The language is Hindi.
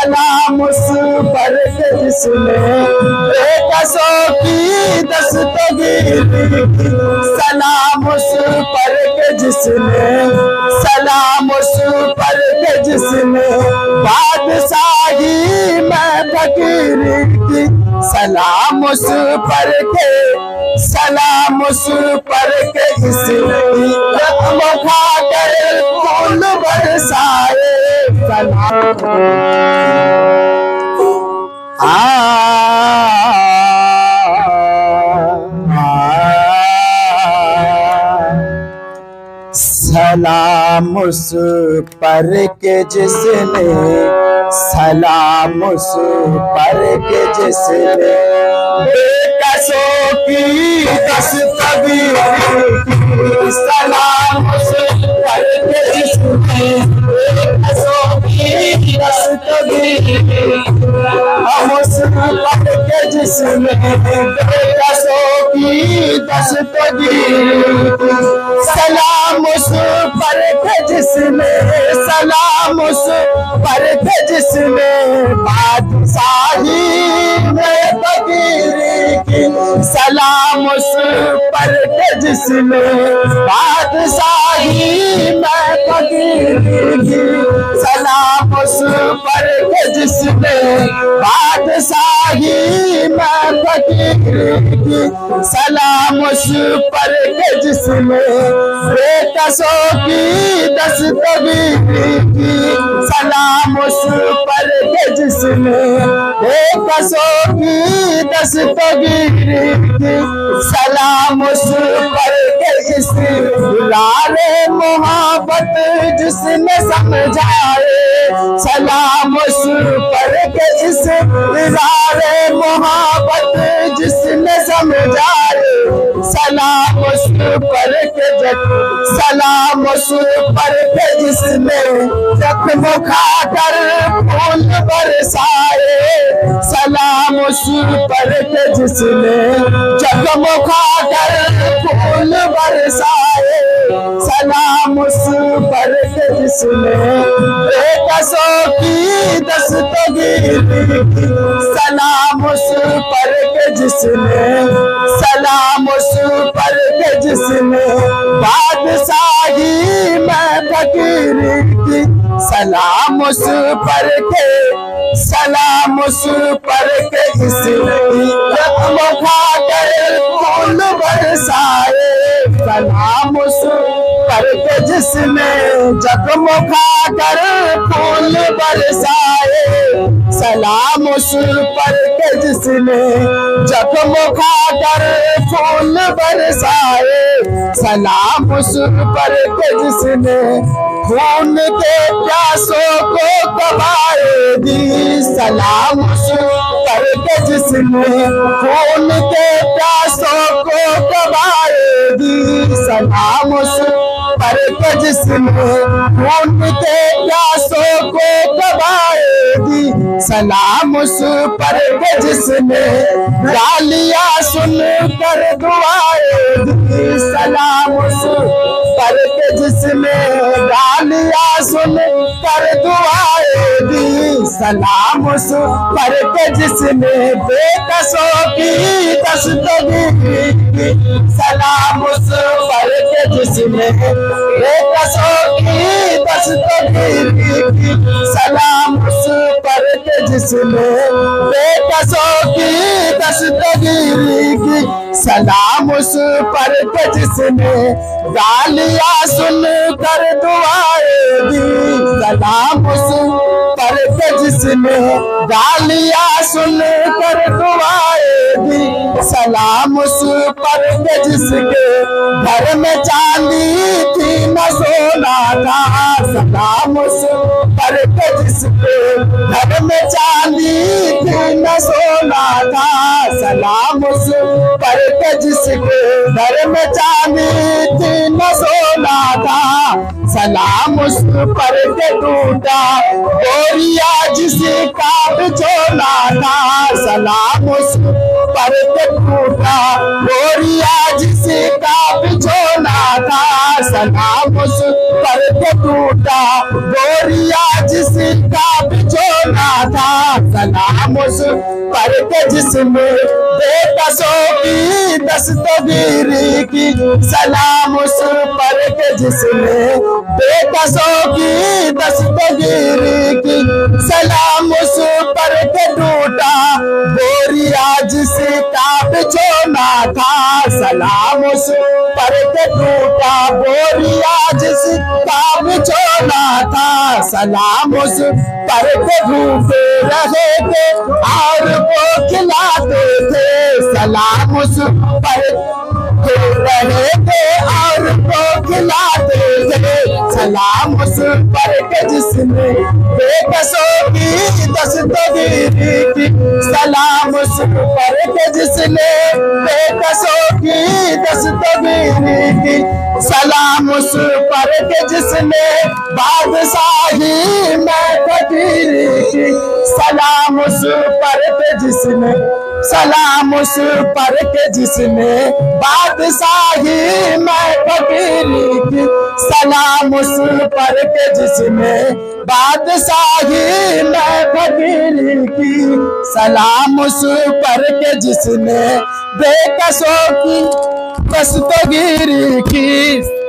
सलाम उस पर के जिसने बेकसों की दस्तगीरी की। सलाम उस पर के जिसने, सलाम उस पर के जिसने बादशाही में फकीरी की। सलाम उस पर के, सलाम उस पर के इसने रत्न खाकर फूल बरसाए। सलाम सलाम उस पर के जिसने, सलाम उस पर के जिसने बेकसों की दस्तगीरी की। सलाम उस पर के जिसने बेकसों की दस्तगीरी की। हम उस पर के जिसने बेकसों की दस्तगीरी की। सलाम उस पर के जिसने, सलाम उस पर के जिसने बादशाही में फकीरी की। सलाम उस पर के जिसने बादशाही में फकीरी की। सलाम उस पर के जिसने बादशाही में फकीरी की। सलाम उस पर के जिसने बेकसों की दस्तगीरी की। सलाम उस पर के जिसने बेकसों की दस्तगीरी की। सलाम उस पर के इस्रारे मोहब्बत जिसने समझाए। सलाम उस पर के इस्रारे मोहब्बत जिसने समझाए। सलाम उस पर के सलाम उस पर के जिसने जख्म खाकर फूल बरसाए। सलाम उस पर के जिसने जख्म खाकर फूल बरसाए। सलाम उस पर के जिसने बेकसों की दस्तगीरी की। सलाम उस पर के जिसने, सलाम उस पर के जिसने बादशाही में फकीरी की। सलाम उस पर के, सलाम उस पर के इसने रत्न खाकर फूल बरसाए। सलाम उस पर के जिसने जख्म खाकर फूल बरसाए। सलाम उस पर के जिसने जख्म खाकर फूल बरसाए। सलाम उस पर के जिसने खून के प्यासों को कबाएगी। सलाम उस पर के जिसने खून के प्यासों को कबाएगी। सलाम उस पर के जिसने खून के प्यासों को कबाएगी। सलाम उस पर के जिसने गालियां सुन कर दुआएगी। सलाम उस पर के जिसने गालियां सुन कर दुआएगी। सलाम उस पर के जिसने बेकसों की दस्तगीरी की। सलाम उस पर के जिसने बेकसों की दस्तगीरी की। सलाम उस पर के जिसने बेकसों की दस्तगीरी की। सलाम उस पर के जिसने गालियां सुन कर दुआएगी। सलाम उस पर के जिसने गालियां सुन कर दुआएगी। सलाम उस पर के जिसके घर में चांदी थी न सोना था। सलाम उस पर के जिसके घर में चांदी थी न सोना था। सलाम उस पर के जिसके घर में चांदी थी न सोना था। सलाम उस पर के टूटा बोरिया जिसका बिछोना था। सलाम उस पर के टूटा बोरिया जिसका बिछोना था। सलाम उस पर के टूटा बोरिया जिसका बिछोना था। के जिसने बेकसों की दस्तगीरी की, सलाम उस पर के जिसने बेकसों की दस्तगीरी की, सलाम उस पर के टूटा बोरिया जिसका बिछोना था, सलाम उस पर के टूटा बोरिया जिसका बिछोना था, सलाम उस पर के भूखे रहे थे और वो खिलाते थे, सलाम उस पर रहे थे और वो खिलाते थे, सलाम उस पर के जिसने बेकसों की दस्तगीरी की, सलाम उस पर के जिसने बेकसों की दस्तगीरी की, सलाम उस पर के जिसने बादशाही में फकीरी की, सलाम उस पर के जिसने, सलाम उस पर के जिसने बादशाही में फकीरी की, सलाम उस पर के जिसने बादशाही में फकीरी की, सलाम उस पर के जिसने बेकसों की दस्तगीरी की।